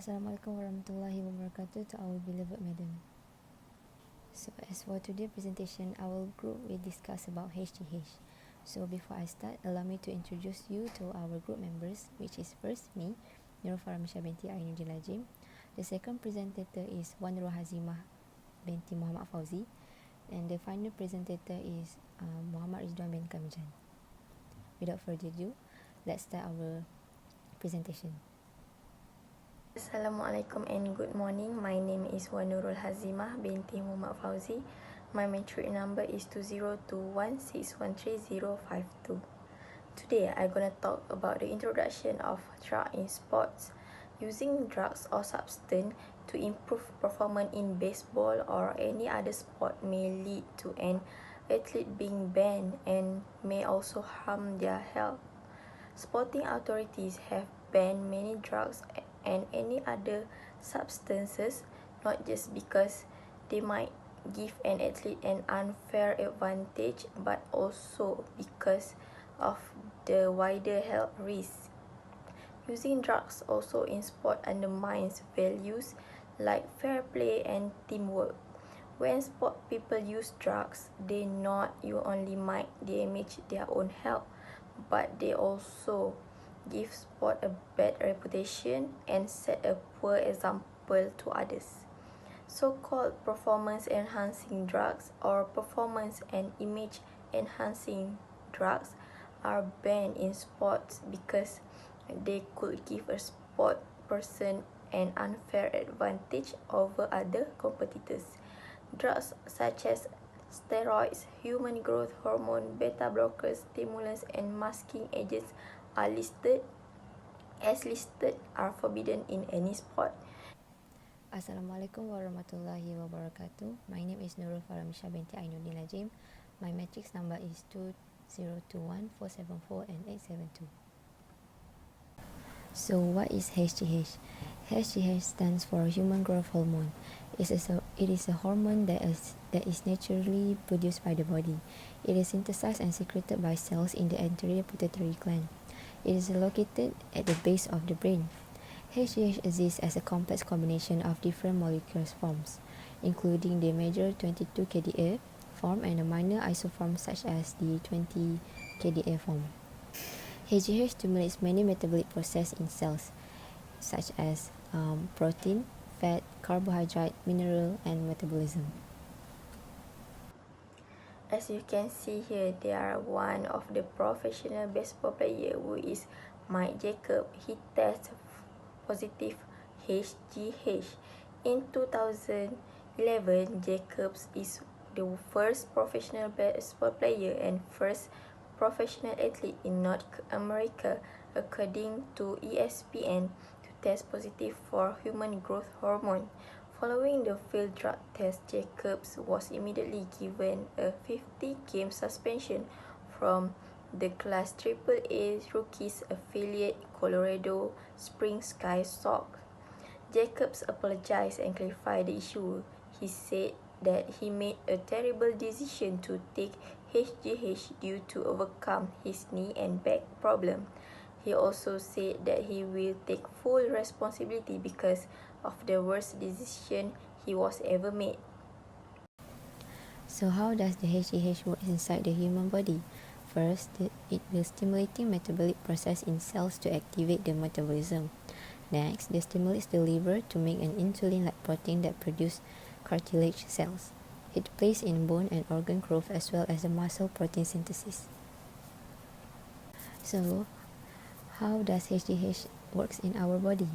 Assalamualaikum warahmatullahi wabarakatuh to our beloved madam. So as for today's presentation, our group will discuss about HGH. So before I start, allow me to introduce you to our group members, which is first me, Nurul Faramisha binti Ainuddin Lajim. The second presenter is Wan Nurul Hazimah binti Muhammad Fauzi, and the final presenter is Muhammad Ridwan bin Kamijan. Without further ado, let's start our presentation. Assalamualaikum and good morning. My name is Wan Nurul Hazimah binti Muhammad Fauzi. My matric number is 2021613052. Today I'm gonna talk about the introduction of drug in sports. Using drugs or substance to improve performance in baseball or any other sport may lead to an athlete being banned and may also harm their health. Sporting authorities have banned many drugs and any other substances, not just because they might give an athlete an unfair advantage, but also because of the wider health risks. Using drugs also in sport undermines values like fair play and teamwork. When sport people use drugs, they not only might damage their own health, but they also give sport a bad reputation and set a poor example to others. So-called performance-enhancing drugs or performance and image-enhancing drugs are banned in sports because they could give a sport person an unfair advantage over other competitors. Drugs such as steroids, human growth hormone, beta blockers, stimulants, and masking agents are listed are forbidden in any sport. Assalamualaikum warahmatullahi wabarakatuh. My name is Nurul Faramisha binti Ainuddin Lajim. My matrix number is 2021474872. So what is HGH? HGH stands for human growth hormone. It is a hormone that is naturally produced by the body. It is synthesized and secreted by cells in the anterior pituitary gland. It is located at the base of the brain. HGH exists as a complex combination of different molecular forms, including the major 22 kDa form and the minor isoforms such as the 20 kDa form. HGH stimulates many metabolic processes in cells, such as protein, fat, carbohydrate, mineral, and metabolism. As you can see here, they are one of the professional baseball player who is Mike Jacob. He tested positive HGH. In 2011, Jacobs is the first professional baseball player and first professional athlete in North America, according to ESPN, to test positive for human growth hormone. Following the failed drug test, Jacobs was immediately given a 50-game suspension from the Class AAA Rookies affiliate Colorado Springs Sky Sox. Jacobs apologized and clarified the issue. He said that he made a terrible decision to take HGH due to overcome his knee and back problem. He also said that he will take full responsibility because of the worst decision he was ever made. So how does the HGH work inside the human body? First, it will stimulating metabolic process in cells to activate the metabolism. Next, the stimulates the liver to make an insulin-like protein that produces cartilage cells. It plays in bone and organ growth as well as the muscle protein synthesis. So, how does HGH works in our body?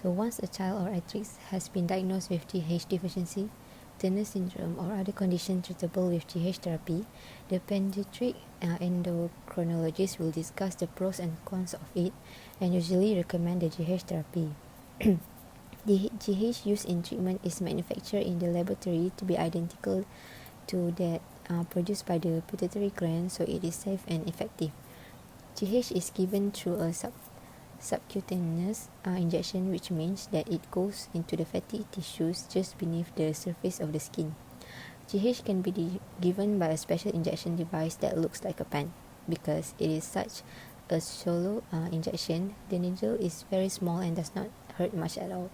So once a child or athlete has been diagnosed with GH deficiency, Turner syndrome, or other conditions treatable with GH therapy, the pediatric endocrinologist will discuss the pros and cons of it and usually recommend the GH therapy. The GH used in treatment is manufactured in the laboratory to be identical to that produced by the pituitary gland, so it is safe and effective. GH is given through a subcutaneous injection, which means that it goes into the fatty tissues just beneath the surface of the skin. GH can be given by a special injection device that looks like a pen. Because it is such a shallow injection, the needle is very small and does not hurt much at all.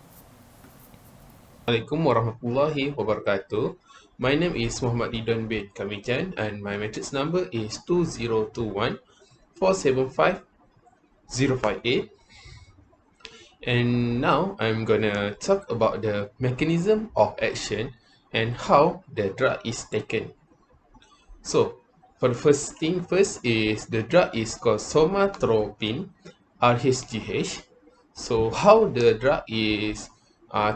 Assalamualaikum warahmatullahi wabarakatuh. My name is Muhammad Ridwan bin Kamijan and my matrix number is 2021 475 058. And now I'm gonna talk about the mechanism of action and how the drug is taken. So, for the first thing first is the drug is called somatropin RHGH. So, how the drug is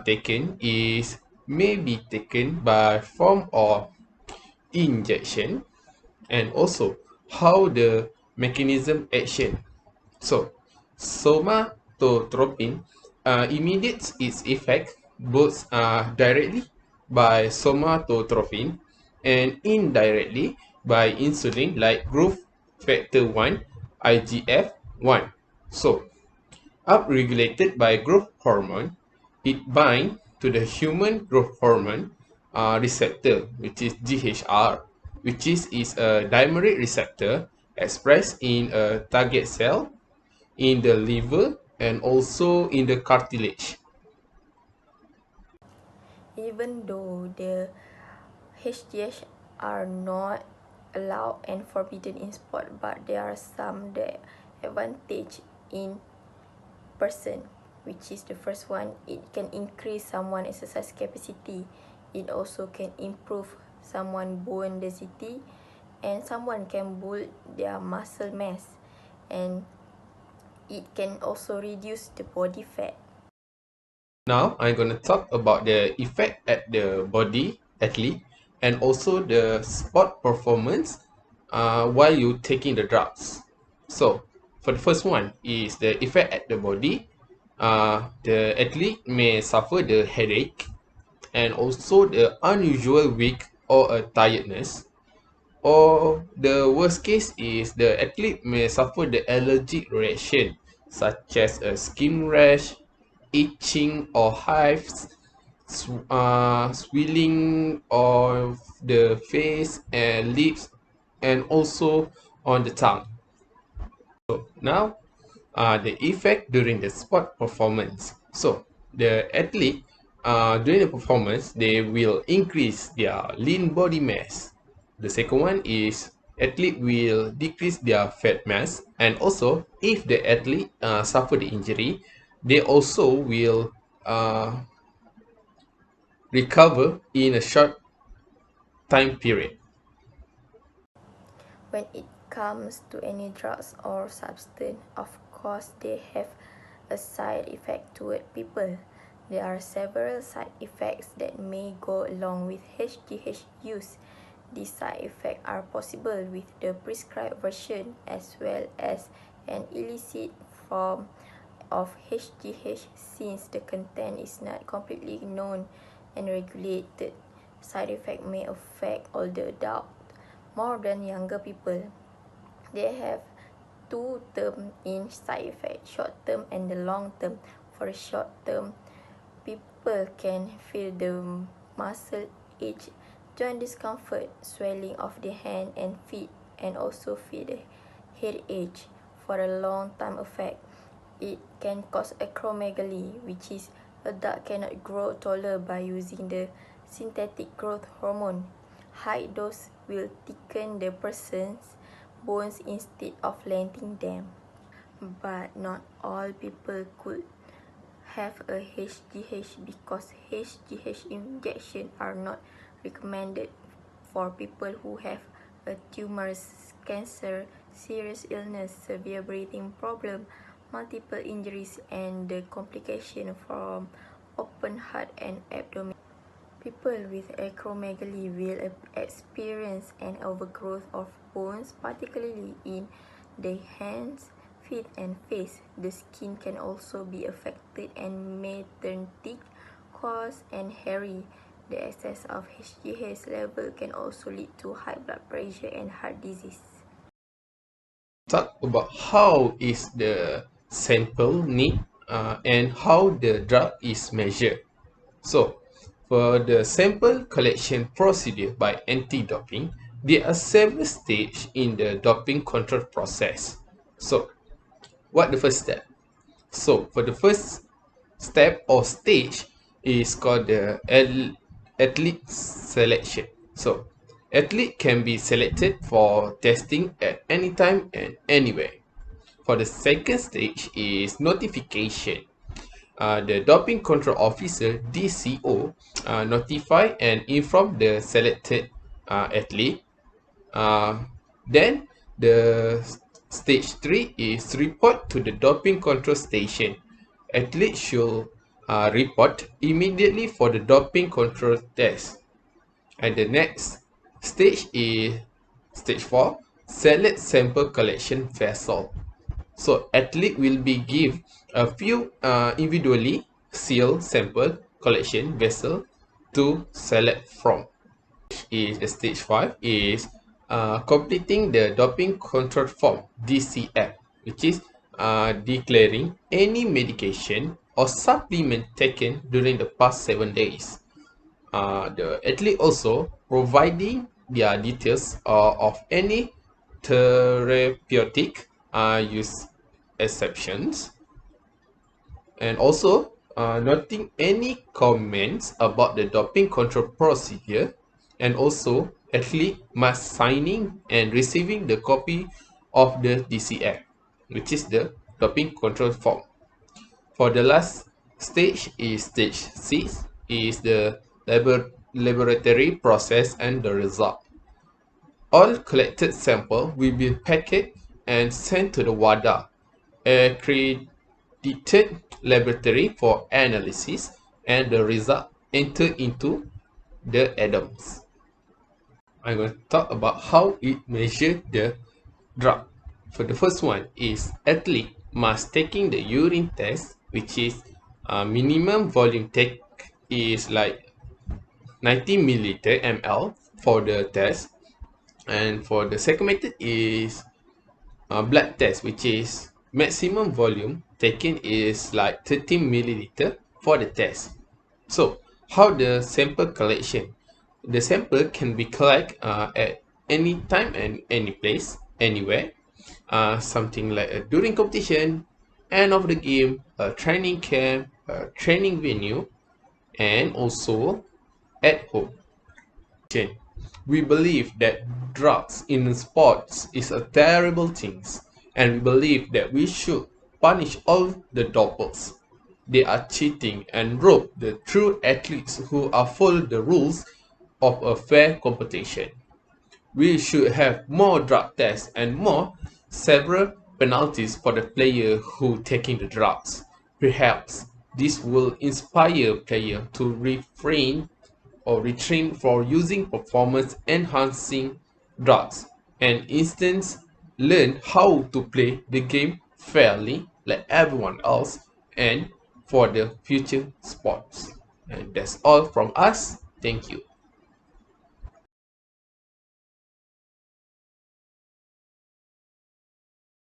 taken is may be taken by form of injection and also how the mechanism action. So, somatotropin immediates its effect both directly by somatotropin and indirectly by insulin like growth factor 1 IGF-1. So, upregulated by growth hormone, it binds to the human growth hormone receptor, which is GHR, which is a dimeric receptor expressed in a target cell, in the liver, and also in the cartilage. Even though the HGH are not allowed and forbidden in sport, but there are some the advantage in person, which is the first one. It can increase someone exercise capacity. It also can improve someone bone density, and someone can build their muscle mass, and it can also reduce the body fat. Now I'm going to talk about the effect at the body athlete and also the sport performance while you taking the drugs. So for the first one is the effect at the body. The athlete may suffer the headache and also the unusual weak or a tiredness. Or the worst case is the athlete may suffer the allergic reaction such as a skin rash, itching or hives, swelling of the face and lips, and also on the tongue. So now, the effect during the sport performance. So the athlete, during the performance, they will increase their lean body mass. The second one is athlete will decrease their fat mass, and also if the athlete suffer the injury, they also will recover in a short time period. When it comes to any drugs or substance, of course they have a side effect toward people. There are several side effects that may go along with HGH use. These side effects are possible with the prescribed version as well as an illicit form of HGH, since the content is not completely known and regulated. Side effects may affect older adults more than younger people. They have two terms in side effect, short term and the long term. For the short term, people can feel the muscle ache, joint discomfort, swelling of the hand and feet, and also feel the headache. For a long time effect, it can cause acromegaly, which is adult cannot grow taller by using the synthetic growth hormone. High dose will thicken the person's bones instead of lengthening them. But not all people could have a HGH, because HGH injections are not recommended for people who have a tumor, cancer, serious illness, severe breathing problem, multiple injuries, and the complication from open heart and abdomen. People with acromegaly will experience an overgrowth of bones, particularly in the hands, feet, and face. The skin can also be affected and may turn thick, coarse, and hairy. The excess of HGH level can also lead to high blood pressure and heart disease. Talk about how is the sample need and how the drug is measured. So, for the sample collection procedure by anti-doping, there are several stages in the doping control process. So, what the first step? So, for the first step or stage is called the athlete selection. So, athlete can be selected for testing at any time and anywhere. For the second stage is notification. The doping control officer DCO notify and inform the selected athlete. Then the stage 3 is report to the doping control station. Athletes should report immediately for the doping control test. And the next stage is stage 4, select sample collection vessel. So athlete will be give a few individually sealed sample collection vessel to select from. Is the stage 5 is completing the doping control form DCF, which is declaring any medication or supplement taken during the past 7 days. The athlete also providing their details of any therapeutic use exceptions, and also noting any comments about the doping control procedure, and also athlete must signing and receiving the copy of the DCF, which is the doping control form. For the last stage is stage 6 is the laboratory process and the result. All collected sample will be packaged and sent to the WADA, accredited laboratory for analysis, and the result entered into the ADAMS. I'm going to talk about how it measures the drug. For the first one is athlete must taking the urine test, which is minimum volume take is like 90 milliliter ml for the test, and for the second method is blood test, which is maximum volume taken is like 30 milliliter for the test. So how the sample collection? The sample can be collected at any time and any place, anywhere. Something like during competition, end of the game, a training camp, a training venue, and also at home. We believe that drugs in sports is a terrible thing, and we believe that we should punish all the dopers. They are cheating and rob the true athletes who are follow the rules of a fair competition. We should have more drug tests and more several penalties for the player who taking the drugs. Perhaps this will inspire player to refrain or retrain for using performance enhancing drugs, and instance learn how to play the game fairly like everyone else and for the future sports. And that's all from us. Thank you.